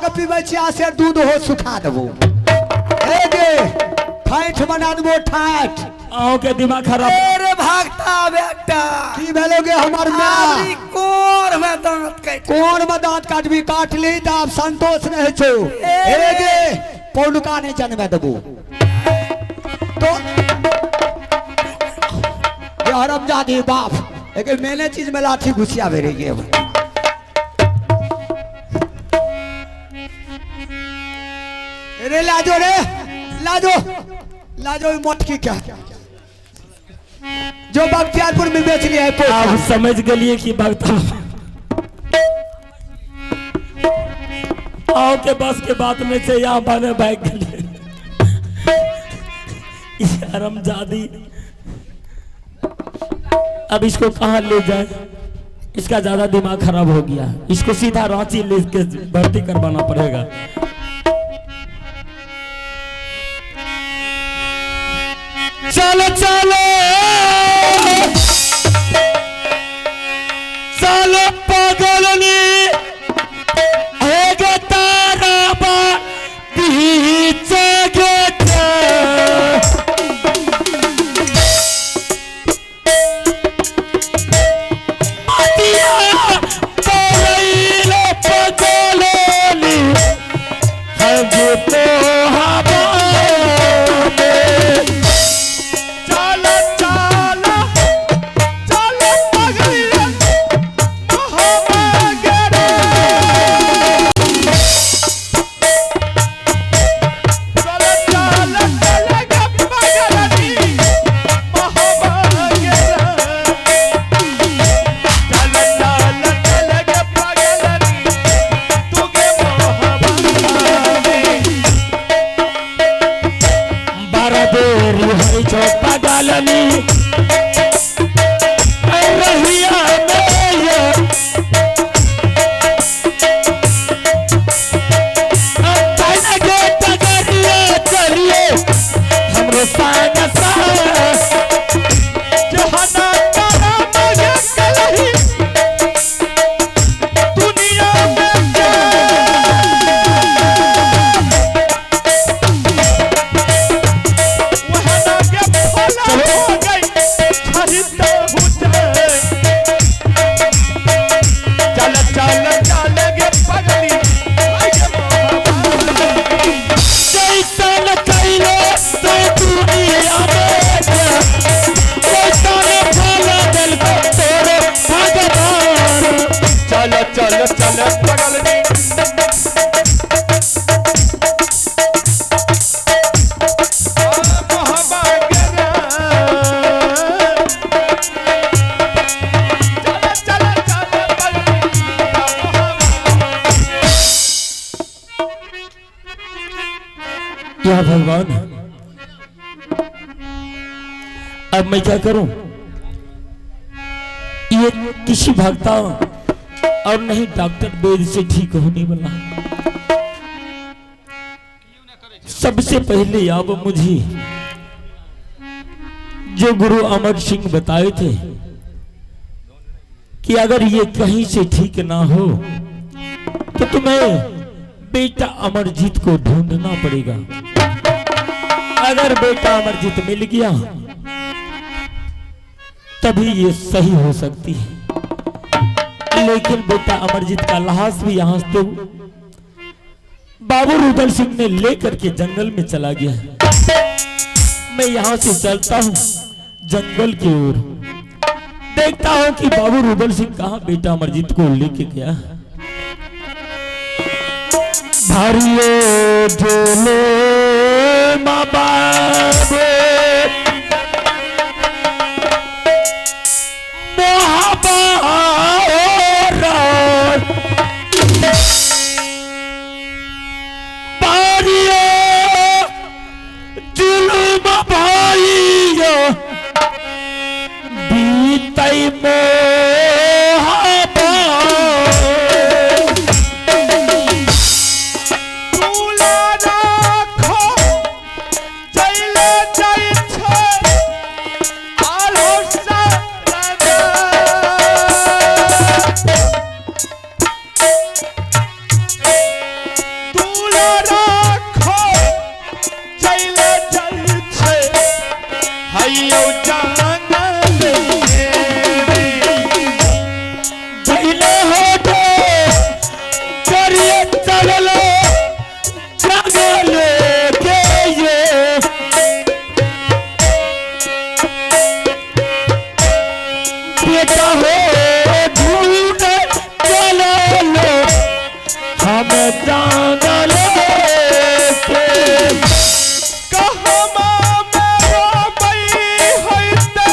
के पीबे छी आ से दूध हो सुखा देबो ए गे ठाठ बना देबो ठाठ आओ के दिमाग खराब अरे भागता बेटा की भेलोगे हमर आदमी मां कोर में दांत काट कोन में दांत काटबी काट ली त अब संतोष रहे छो ए गे पौलुका नहीं जन्मे देबो तो ये हरामजादी बाप एक मैंने चीज में लाठी घुसिया भेरे गे रे लाजो लाजो लाजो मोटकी क्या जो बख्तियारपुर में बेच लिया है आप समझ गलिए कि भगता आओ के बस के बात में से यहाँ बने बैग गलिए हरामजादी अब इसको कहाँ ले जाए इसका ज्यादा दिमाग खराब हो गया इसको सीधा रांची लेके भर्ती करवाना पड़ेगा चलो चलो चलो पागलनी है तारा बा पीछे क्या भगवान अब मैं क्या करूं ये किसी भक्ता और नहीं डॉक्टर वैद्य से ठीक होने वाला सबसे पहले अब मुझे जो गुरु अमर सिंह बताए थे कि अगर ये कहीं से ठीक ना हो तो तुम्हें बेटा अमरजीत को ढूंढना पड़ेगा। अगर बेटा अमरजीत मिल गया तभी ये सही हो सकती है। लेकिन बेटा अमरजीत का लाश भी यहां से बाबू रुदल सिंह ने लेकर के जंगल में चला गया। मैं यहां से चलता हूं जंगल की ओर, देखता हूं कि बाबू रुदल सिंह कहां बेटा अमरजीत को लेके गया। भारियो ढोलो बाबे ढूंढे चले लो हम जंगल के कहमा मेरो बई होइते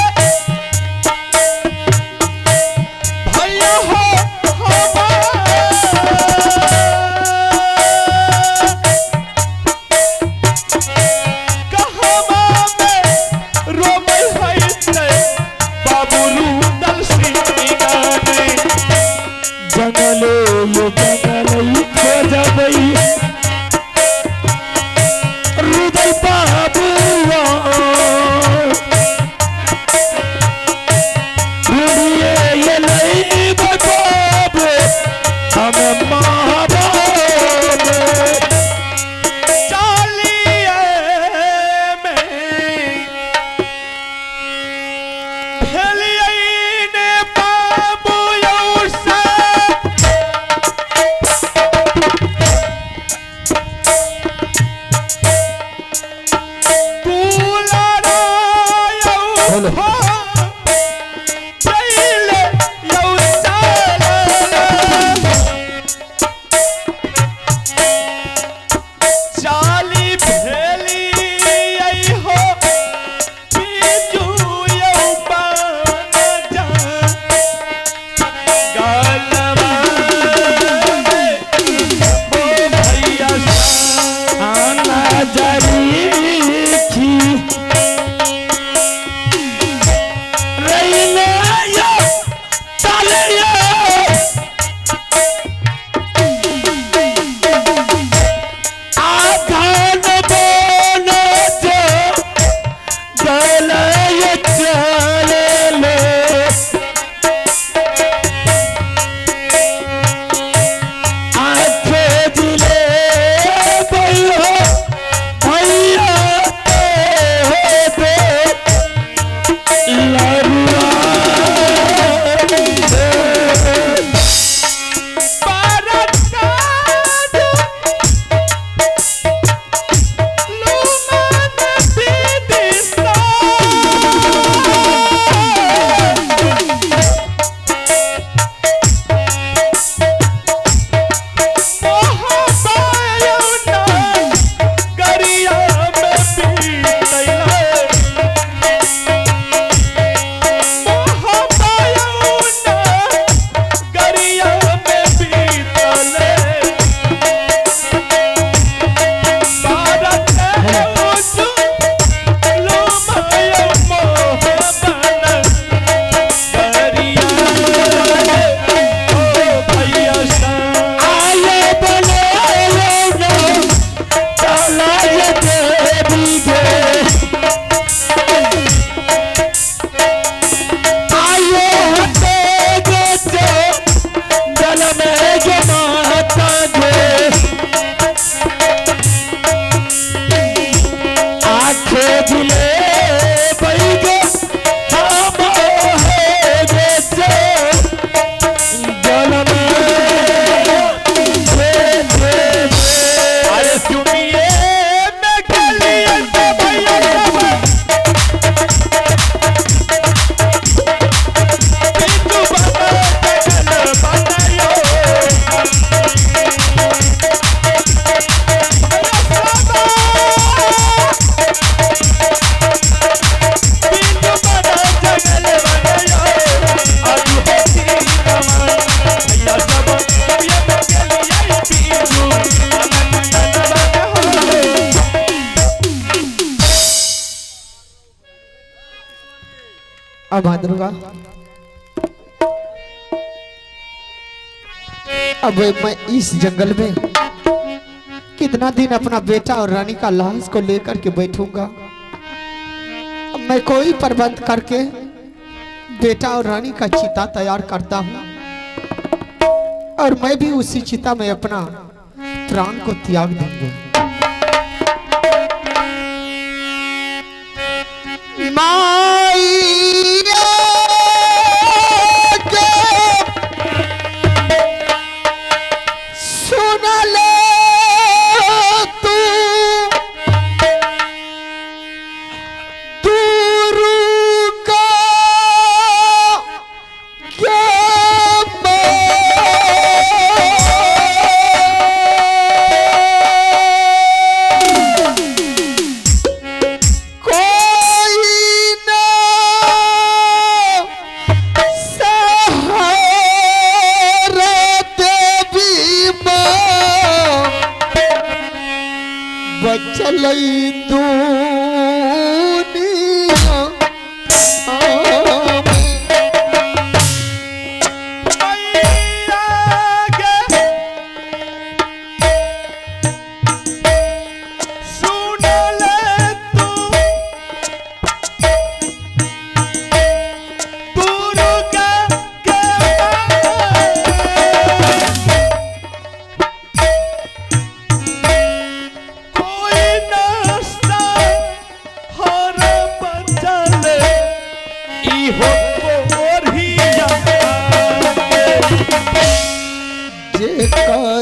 भैया हो कहमा मेरो बई होइते बाबू रुदल सिंह गाने जंगल ये जंगल खोजबई रुदल बाबुआ ढूंढिए ये नहीं बाबू हमें महाबाब चालिए में भेलिए ने बाबू यौसा बोलो। चाली भेली हो बीजू जा गलवा ओ भैया आना जरी की रैना या तालिया आधान बोलो जो गलय चले ले आंखें दिले बोलो भैया दे लरुआ अब हाँ दुर्गा, अब मैं इस जंगल में कितना दिन अपना बेटा और रानी का लाश को लेकर के बैठूंगा। अब मैं कोई प्रबंध करके बेटा और रानी का चिता तैयार करता हूँ और मैं भी उसी चिता में अपना प्राण को त्याग दूंगा।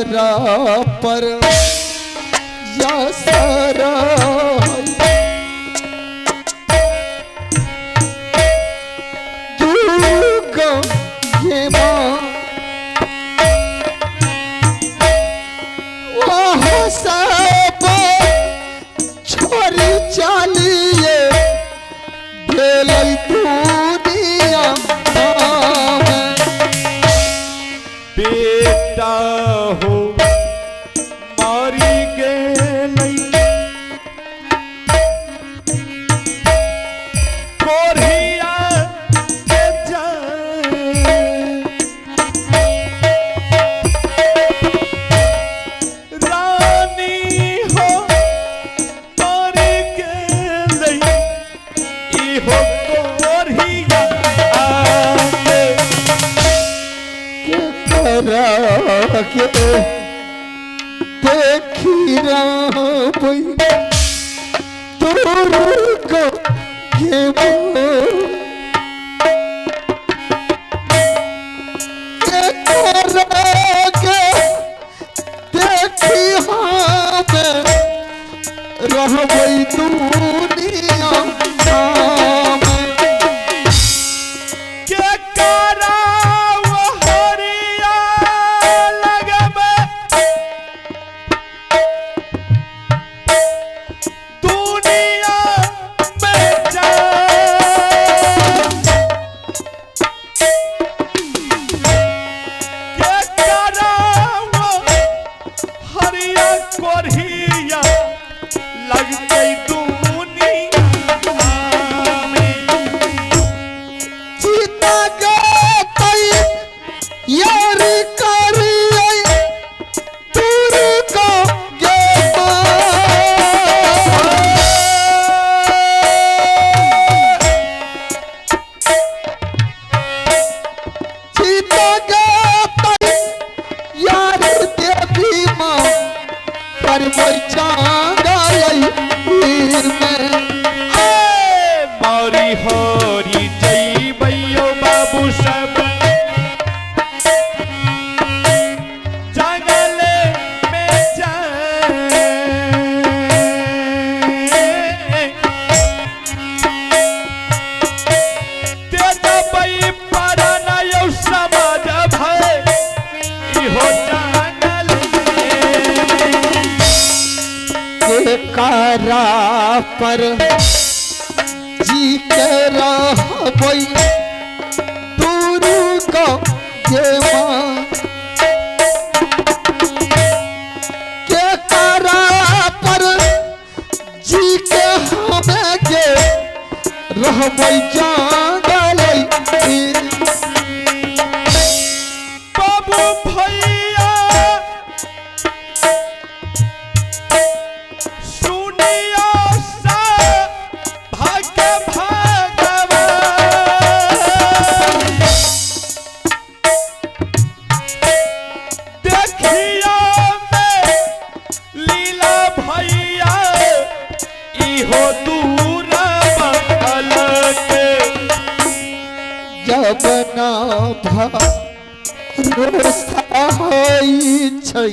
करा पर यासरा दुर्गा ये माँ वह सब छोरी चालिए भेलै दुनिया में। बेटा हो मारी गेलै कोरिया के जान रानी हो मारी गेलै इहो कोरिया आके करा के देखी राबई दुर्गा ये माँ के करा के देखी हमें रहबई दुनिया में। के कराव हरिया लगबे दुनिया में जान के कराव हरिया कोरिया लगतै दुनिया में। सीता गई यार करिए दुर्गा ये सीता गई यार देवी माँ पर चांगल वीर में मारी होरी जइबैयो बाबू सब जंगल में जाए ते दबई परन यौ समाज भय इहो जंगल के करा पर जी के रहबई दुर्गा ये माँ के करा पर जी के हमें के रहबई जंगल बाबू भैया सुनिया सा भाग्य भगवान देखिया में लीला भैया इहो दूर बगल के जब ना भरोसा होइ छै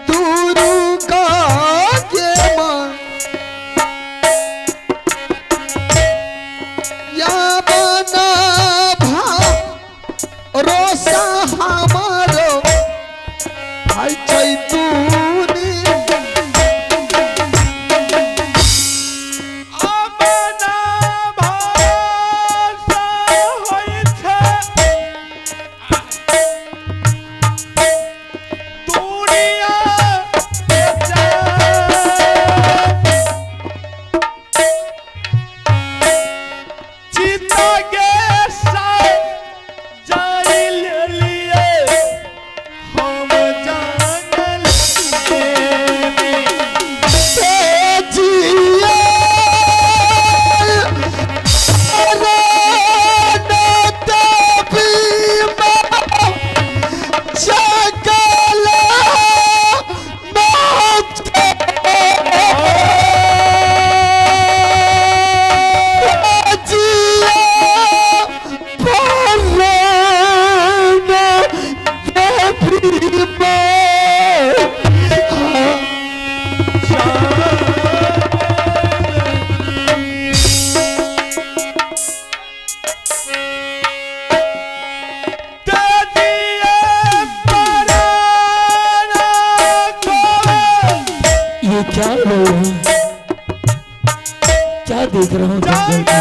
दुर्गा ये माँ या बना भरोसा हमारो भाई छै दुनिया अपना भाषा होइ छै देख रहा हूँ जंगल में।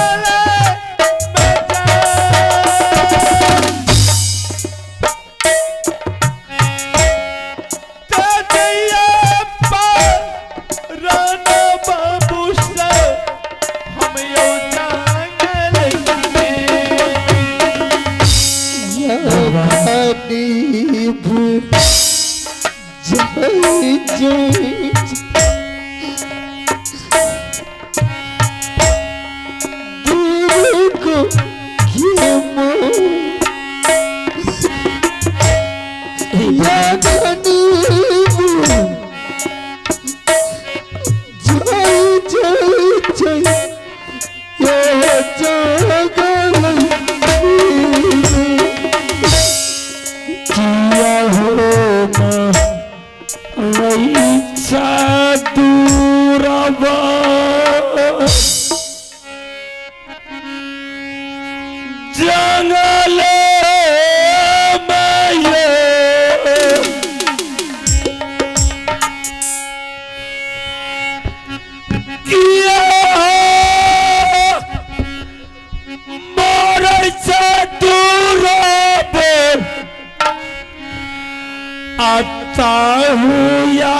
आता हूँ या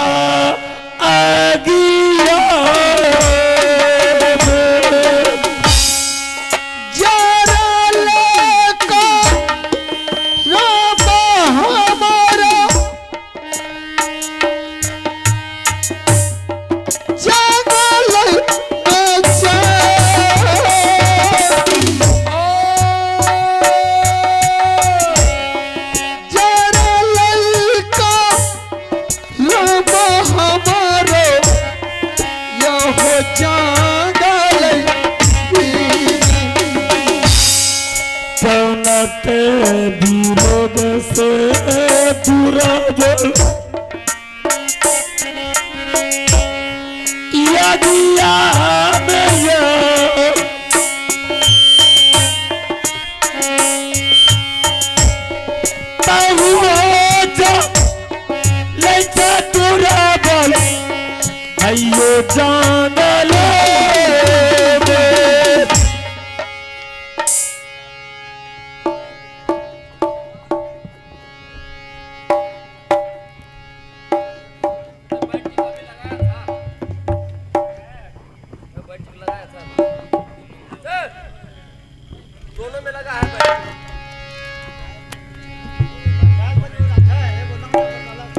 आगिया जरा लेको रामा हमारा जंगल में विरोध से पूरा बोल या दिया अयो जान ले दोनों में लगा है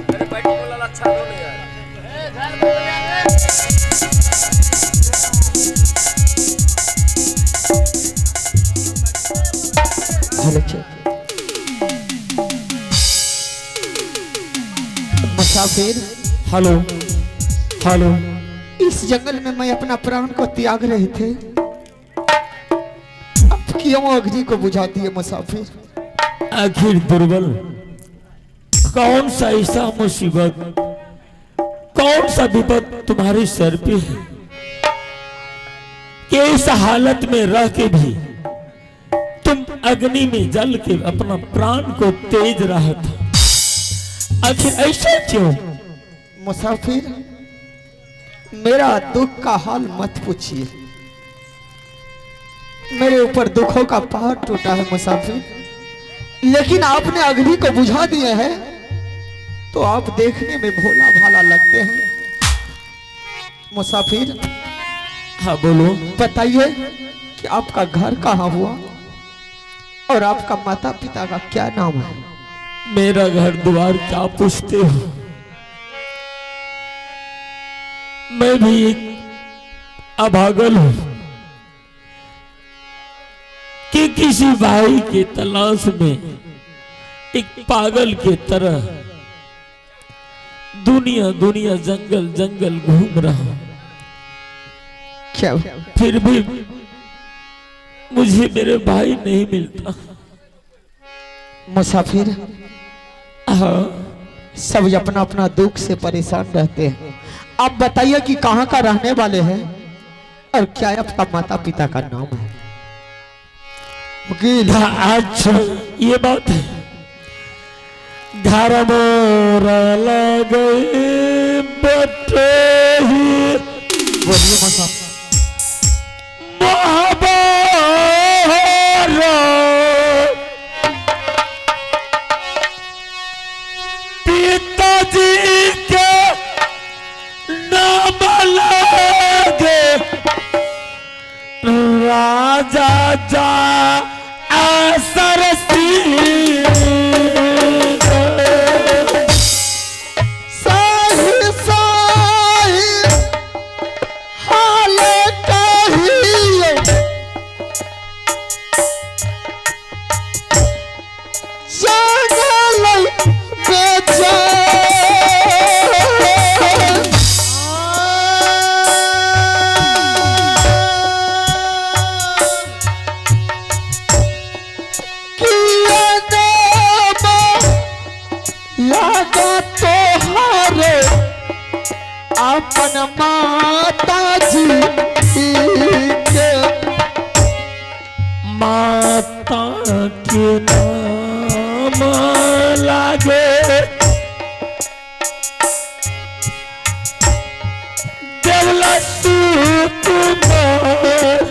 अरे बैठने वाला अच्छा तो नहीं है मुसाफिर, हेलो हेलो। इस जंगल में मैं अपना प्राण को त्याग रहे थे, अब क्यों अग्नि को बुझाती है मुसाफिर? आखिर दुर्बल, कौन सा ऐसा मुसीबत, कौन सा विपद तुम्हारे सर पे है कि इस हालत में रह के भी तुम अग्नि में जल के अपना प्राण को तेज रहा था? आखिर ऐसा क्यों? मुसाफिर, मेरा दुख का हाल मत पूछिए, मेरे ऊपर दुखों का पहाड़ टूटा है मुसाफिर, लेकिन आपने अग्नि को बुझा दिया है तो आप देखने में भोला भाला लगते हैं। मुसाफिर, हाँ बोलो। बताइए कि आपका घर कहाँ हुआ और आपका माता पिता का क्या नाम है? मेरा घर द्वार क्या पूछते हो? मैं भी एक अभागल हूं कि किसी भाई की तलाश में एक पागल के तरह दुनिया दुनिया जंगल जंगल घूम रहा हूं। क्या फिर भी मुझे मेरे भाई नहीं मिलता। मुसाफिर, हाँ, सब अपना अपना दुख से परेशान रहते हैं। आप बताइए कि कहाँ का रहने वाले हैं और क्या आपका माता पिता का नाम है? वकील, अच्छा ये बात है। घर मोरा लगे बटे ही बोलिए मुसाफिर। गहबरो पिताजी के नाम लगे राजा जा असर साही साही हाल कहियो जंगल बेचा लगा तोहारे अपन माता जी के माता के नाम लागे देवला कुमार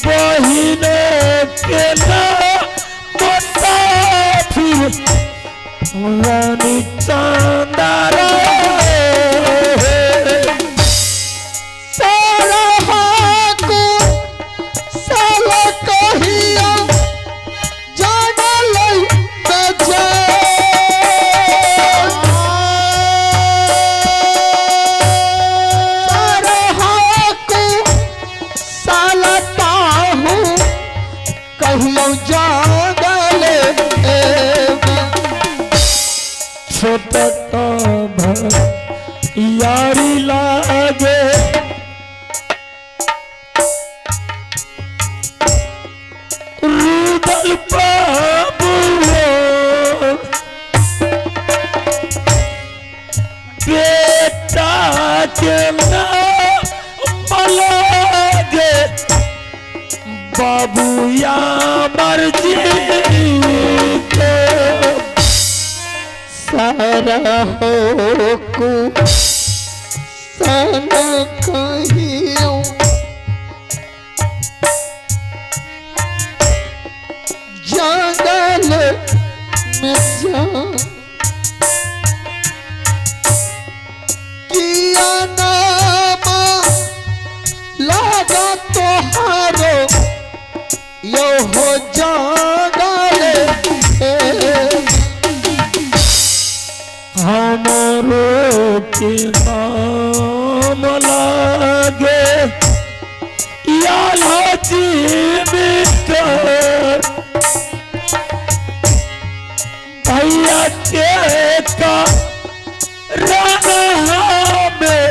बहिन के नाम रानी चांदारा सारा को साला कहिया जंगल बेचा सारा को साला ताहू कहियो जंगल छोटा यारी लागे रुदल बाबू बेटा के नाम लागे बाबू या मर्जी के सारा हो को साला कहियो जंगल में जा किया नाम लगा तोहारो यो हो जंगल हमरो के नाम लागे यालाजी मिस्टर भैया के का राना में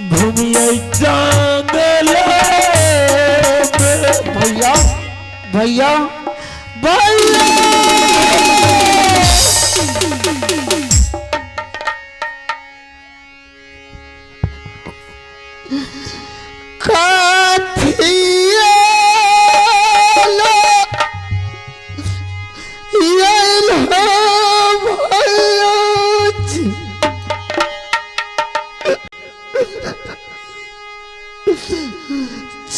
घूमिए जंगल में भैया भैया भैया काथिया लो येल हो भैया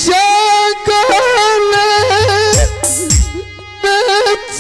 जंगल बेच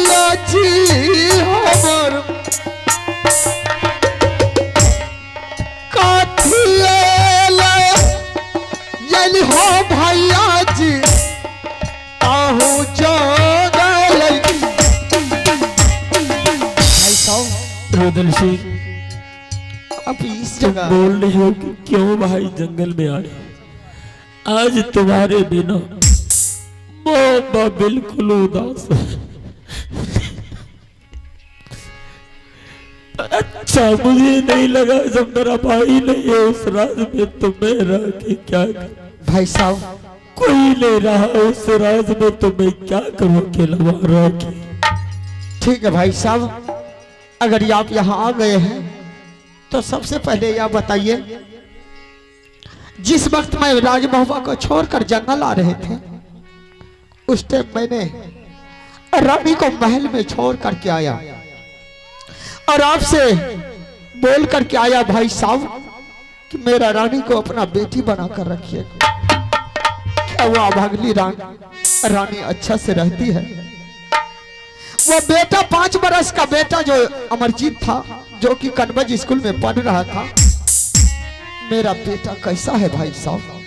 भैया जी हमर काथिएला यली हो भैया जी आहू जंगल भाई साहब रुदल सिंह अब इस जगह बोल रही हो कि क्यों भाई जंगल में आए। आज तुम्हारे बिना मोहब्बा बिल्कुल उदास है। अच्छा मुझे नहीं लगा जब मेरा भाई नहीं है उस राज में तो मैं रह के क्या करूं? भाई साहब कोई नहीं रहा उस राज में तो मैं क्या करूं अकेला वहां रह के। ठीक है भाई साहब, अगर ये आप यहाँ आ गए हैं तो सबसे पहले यह बताइए, जिस वक्त मैं राज महुआ को छोड़कर जंगल आ रहे थे उस टाइम मैंने रानी को महल में छोड़ करके आया और आपसे बोल करके आया भाई साहब कि मेरा रानी को अपना बेटी बनाकर रखिए। क्या वो अभागली रानी अच्छा से रहती है? वो बेटा 5 बरस का बेटा जो अमरजीत था जो कि कन्वज स्कूल में पढ़ रहा था, मेरा बेटा कैसा है भाई साहब?